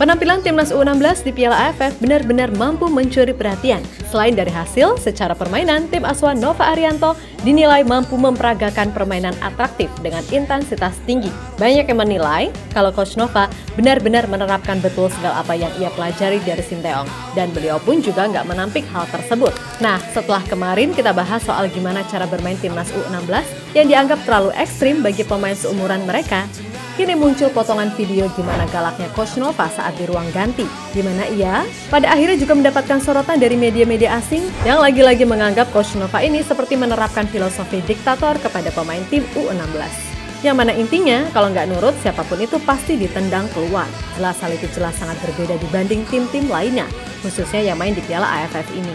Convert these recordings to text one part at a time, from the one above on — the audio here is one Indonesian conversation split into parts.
Penampilan timnas U16 di Piala AFF benar-benar mampu mencuri perhatian. Selain dari hasil, secara permainan, tim asuhan Nova Arianto dinilai mampu memperagakan permainan atraktif dengan intensitas tinggi. Banyak yang menilai kalau Coach Nova benar-benar menerapkan betul segala apa yang ia pelajari dari Sinteyong. Dan beliau pun juga nggak menampik hal tersebut. Nah, setelah kemarin kita bahas soal gimana cara bermain timnas U16 yang dianggap terlalu ekstrim bagi pemain seumuran mereka, kini muncul potongan video gimana galaknya Coach Nova saat di ruang ganti, di mana ia pada akhirnya juga mendapatkan sorotan dari media-media asing yang lagi-lagi menganggap Coach Nova ini seperti menerapkan filosofi diktator kepada pemain tim U16. Yang mana intinya, kalau nggak nurut, siapapun itu pasti ditendang keluar. Jelas hal itu jelas sangat berbeda dibanding tim-tim lainnya, khususnya yang main di Piala AFF ini.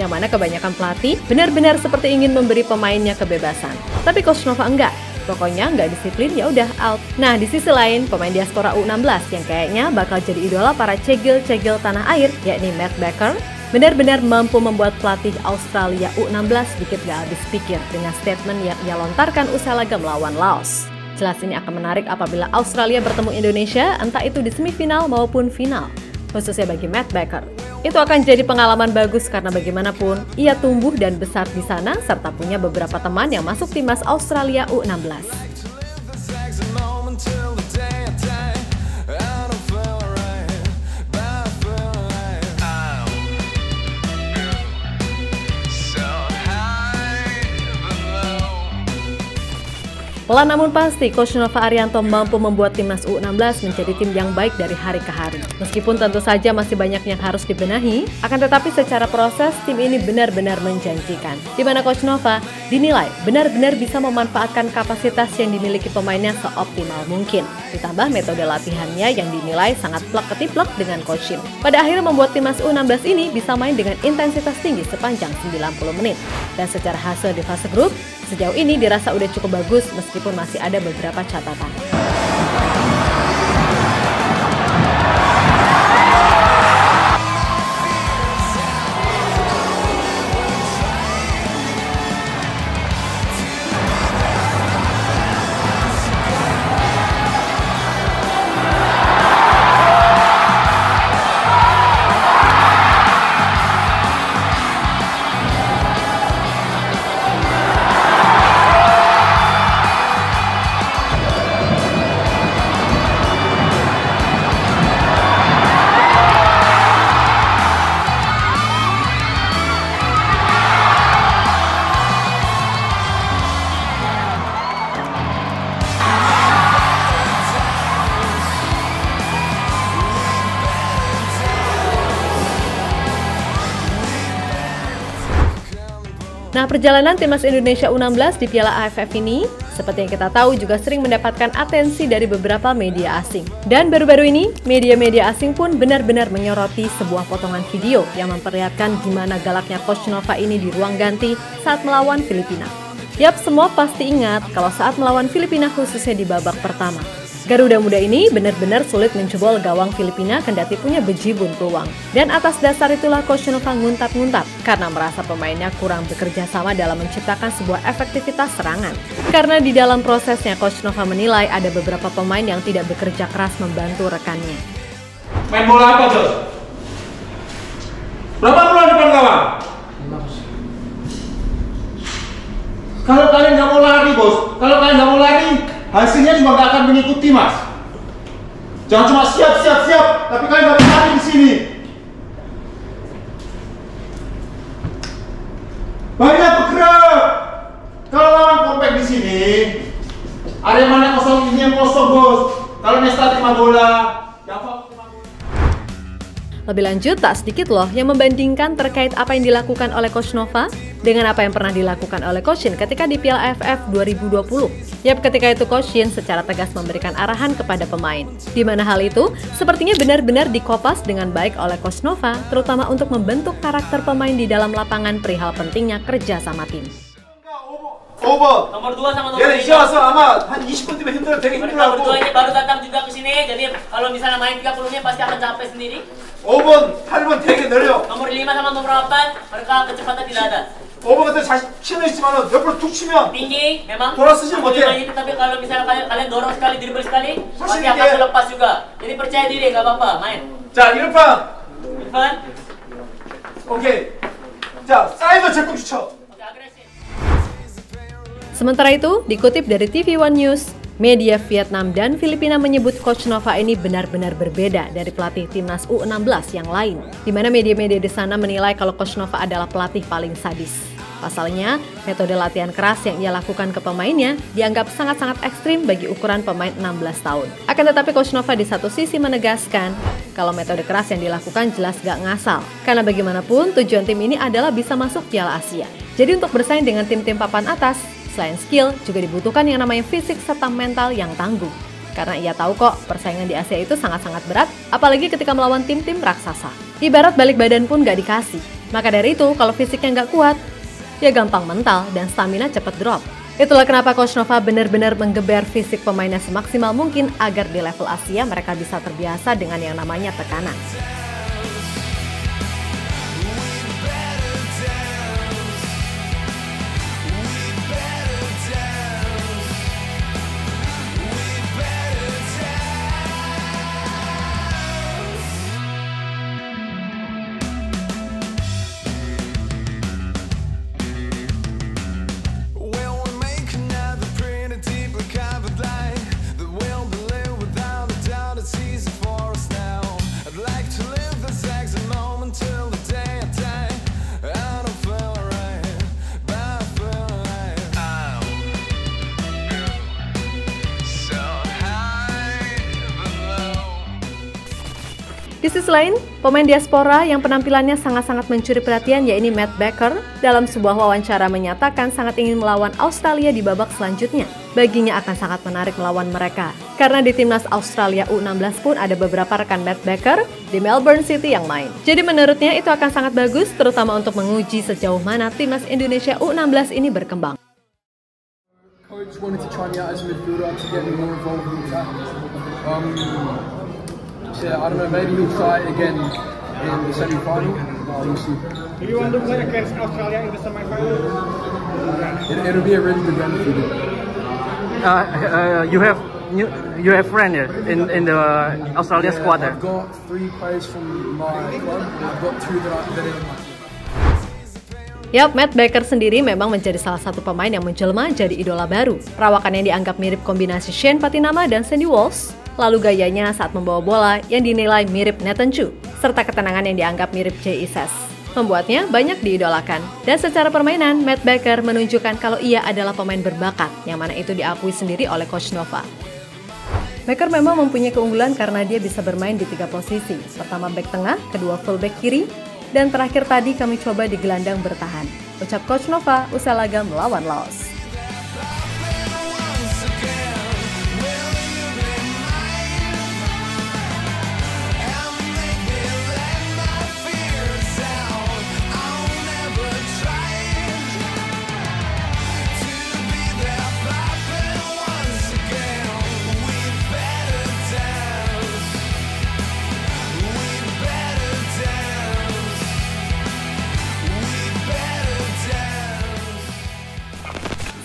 Yang mana kebanyakan pelatih benar-benar seperti ingin memberi pemainnya kebebasan. Tapi Coach Nova enggak. Pokoknya nggak disiplin ya udah out. Nah, di sisi lain, pemain diaspora U16 yang kayaknya bakal jadi idola para cegil-cegil tanah air, yakni Matt Baker, benar-benar mampu membuat pelatih Australia U16 sedikit gak habis pikir dengan statement yang ia lontarkan usai laga melawan Laos. Jelas ini akan menarik apabila Australia bertemu Indonesia, entah itu di semifinal maupun final, khususnya bagi Matt Baker. Itu akan jadi pengalaman bagus karena bagaimanapun ia tumbuh dan besar di sana serta punya beberapa teman yang masuk timnas Australia U16. Namun pasti, Coach Nova Arianto mampu membuat timnas U16 menjadi tim yang baik dari hari ke hari. Meskipun tentu saja masih banyak yang harus dibenahi, akan tetapi secara proses tim ini benar-benar menjanjikan. Di mana Coach Nova dinilai benar-benar bisa memanfaatkan kapasitas yang dimiliki pemainnya seoptimal mungkin. Ditambah metode latihannya yang dinilai sangat plek-ketiplek dengan Coach Shin. Pada akhirnya membuat timnas U16 ini bisa main dengan intensitas tinggi sepanjang 90 menit. Dan secara hasil di fase grup, sejauh ini dirasa udah cukup bagus meskipun masih ada beberapa catatan. Nah, perjalanan timnas Indonesia U16 di Piala AFF ini, seperti yang kita tahu juga sering mendapatkan atensi dari beberapa media asing. Dan baru-baru ini, media-media asing pun benar-benar menyoroti sebuah potongan video yang memperlihatkan gimana galaknya Coach Nova ini di ruang ganti saat melawan Filipina. Yap, semua pasti ingat kalau saat melawan Filipina khususnya di babak pertama. Garuda Muda ini benar-benar sulit menjebol gawang Filipina kendati punya bejibun peluang. Dan atas dasar itulah Coach Nova nguntat-nguntat karena merasa pemainnya kurang bekerja sama dalam menciptakan sebuah efektivitas serangan. Karena di dalam prosesnya Coach Nova menilai ada beberapa pemain yang tidak bekerja keras membantu rekannya. Main bola apa, Bos? Berapa peluang depan gawang? Kalau kalian nggak mau lari, Bos. Kalau kalian nggak mau lari, hasilnya juga nggak akan mengikuti, Mas. Jangan cuma siap, tapi kalian nggak bisa lari di sini. Banyak bergerak. Kalau lawan kompak di sini, ada yang mana kosong, ini yang kosong, Bos. Kalau Nesta terima bola, Java terima bola. Lebih lanjut, tak sedikit loh yang membandingkan terkait apa yang dilakukan oleh Coach Nova dengan apa yang pernah dilakukan oleh Coach Shin ketika di Piala AFF 2020. Yap, ketika itu Coach Shin secara tegas memberikan arahan kepada pemain. Di mana hal itu sepertinya benar-benar dikopas dengan baik oleh Coach Nova, terutama untuk membentuk karakter pemain di dalam lapangan perihal pentingnya kerja sama tim. Over. Nomor 2 sama nomor 3. 얘는 이제 와서 아마 한 20분 뒤면 되게 Nomor 힘들어하고 2 ini baru datang juga ke sini, jadi kalau misalnya main 30 menit pasti akan capek sendiri. 5번, 8번 되게 느려. Nomor 5 sama nomor 8 mereka kecepatan tidak ada. 5번 같은 자신 치는 있지만은 옆으로 툭 치면 Tinggi, memang. Bola sejauh Boleh mati. main ini, tapi kalau misalnya kalian dorong sekali, dribble sekali, Pasti pasti akan dia- terlepas juga. Jadi percaya diri, nggak apa-apa, main. 자, 1판. Irfan, 오케이. 자, 사이드 적극 주쳐. oke, agresif. Sementara itu, dikutip dari TV One News, media Vietnam dan Filipina menyebut Coach Nova ini benar-benar berbeda dari pelatih timnas U16 yang lain, di mana media-media di sana menilai kalau Coach Nova adalah pelatih paling sadis. Pasalnya, metode latihan keras yang ia lakukan ke pemainnya dianggap sangat-sangat ekstrim bagi ukuran pemain 16 tahun. Akan tetapi Coach Nova di satu sisi menegaskan kalau metode keras yang dilakukan jelas gak ngasal. Karena bagaimanapun tujuan tim ini adalah bisa masuk Piala Asia. Jadi untuk bersaing dengan tim-tim papan atas, selain skill juga dibutuhkan yang namanya fisik serta mental yang tangguh. Karena ia tahu kok persaingan di Asia itu sangat-sangat berat, apalagi ketika melawan tim-tim raksasa. Ibarat balik badan pun gak dikasih. Maka dari itu kalau fisiknya gak kuat, ya gampang mental dan stamina cepat drop. Itulah kenapa Coach Nova benar-benar menggeber fisik pemainnya semaksimal mungkin agar di level Asia mereka bisa terbiasa dengan yang namanya tekanan. Di sisi lain, pemain diaspora yang penampilannya sangat-sangat mencuri perhatian yaitu Matt Baker dalam sebuah wawancara menyatakan sangat ingin melawan Australia di babak selanjutnya. Baginya akan sangat menarik melawan mereka. Karena di timnas Australia U16 pun ada beberapa rekan Matt Baker di Melbourne City yang main. Jadi menurutnya itu akan sangat bagus terutama untuk menguji sejauh mana timnas Indonesia U16 ini berkembang. Coach wanted to try me out as a midfielder to get me more involved in the attack. Yeah, I don't know, maybe he'll try it again in the semi-final. We'll see. Do you want to play against Australia in the semi-final? It'll be a really good game for you. You have friend in the Australia squad. I've got 3 players from my club. I've got 2 that are in my team. Yap, Matt Baker sendiri memang menjadi salah satu pemain yang menjelma jadi idola baru. Perawakannya dianggap mirip kombinasi Shane Patinama dan Sandy Walsh. Lalu gayanya saat membawa bola yang dinilai mirip Nathan Chu, serta ketenangan yang dianggap mirip J.E. Sass. Membuatnya banyak diidolakan. Dan secara permainan, Matt Baker menunjukkan kalau ia adalah pemain berbakat, yang mana itu diakui sendiri oleh Coach Nova. Baker memang mempunyai keunggulan karena dia bisa bermain di 3 posisi. Pertama back tengah, kedua full back kiri, dan terakhir tadi kami coba di gelandang bertahan. Ucap Coach Nova usai laga melawan Laos.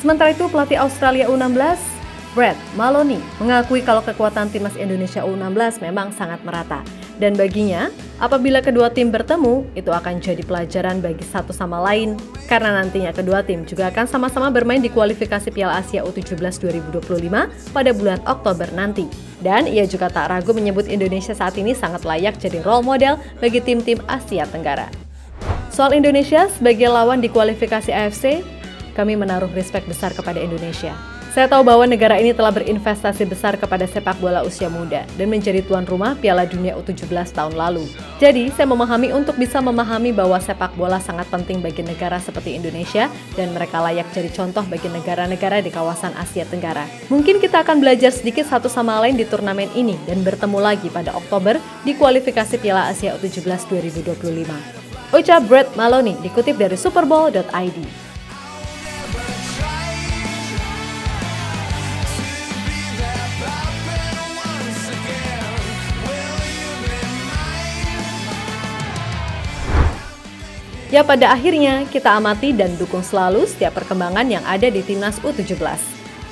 Sementara itu, pelatih Australia U16, Brett Maloney, mengakui kalau kekuatan timnas Indonesia U16 memang sangat merata. Dan baginya, apabila kedua tim bertemu, itu akan jadi pelajaran bagi satu sama lain. Karena nantinya kedua tim juga akan sama-sama bermain di kualifikasi Piala Asia U17 2025 pada bulan Oktober nanti. Dan ia juga tak ragu menyebut Indonesia saat ini sangat layak jadi role model bagi tim-tim Asia Tenggara. Soal Indonesia sebagai lawan di kualifikasi AFC, kami menaruh respek besar kepada Indonesia. Saya tahu bahwa negara ini telah berinvestasi besar kepada sepak bola usia muda dan menjadi tuan rumah Piala Dunia U17 tahun lalu. Jadi, saya memahami untuk bisa memahami bahwa sepak bola sangat penting bagi negara seperti Indonesia dan mereka layak jadi contoh bagi negara-negara di kawasan Asia Tenggara. Mungkin kita akan belajar sedikit satu sama lain di turnamen ini dan bertemu lagi pada Oktober di kualifikasi Piala Asia U17 2025. Ucap Brett Maloney dikutip dari superbowl.id. Ya pada akhirnya kita amati dan dukung selalu setiap perkembangan yang ada di Timnas U17.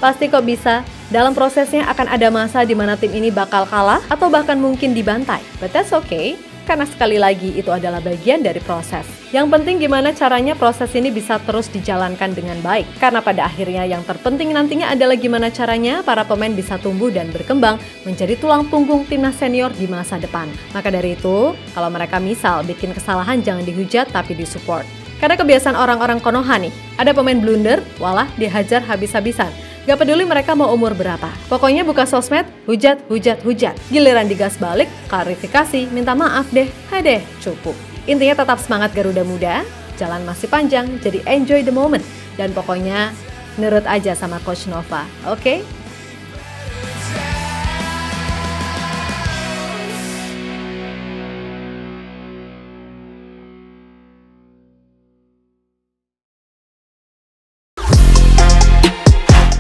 Pasti kok bisa, dalam prosesnya akan ada masa di mana tim ini bakal kalah atau bahkan mungkin dibantai. But that's okay, karena sekali lagi itu adalah bagian dari proses. Yang penting gimana caranya proses ini bisa terus dijalankan dengan baik. Karena pada akhirnya yang terpenting nantinya adalah gimana caranya para pemain bisa tumbuh dan berkembang menjadi tulang punggung timnas senior di masa depan. Maka dari itu, kalau mereka misal bikin kesalahan jangan dihujat tapi disupport. Karena kebiasaan orang-orang Konoha nih, ada pemain blunder, walah dihajar habis-habisan. Gak peduli mereka mau umur berapa. Pokoknya buka sosmed, hujat. Giliran digas balik, klarifikasi, minta maaf deh. Hai deh, cukup. Intinya tetap semangat Garuda Muda, jalan masih panjang, jadi enjoy the moment. Dan pokoknya nurut aja sama Coach Nova, oke?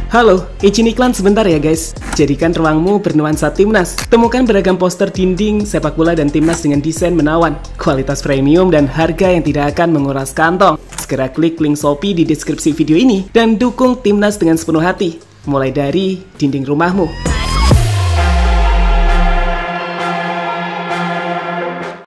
Halo, izin iklan sebentar ya guys. Jadikan ruangmu bernuansa timnas. Temukan beragam poster dinding, sepak bola dan timnas dengan desain menawan, kualitas premium dan harga yang tidak akan menguras kantong. Segera klik link Shopee di deskripsi video ini dan dukung timnas dengan sepenuh hati. Mulai dari dinding rumahmu.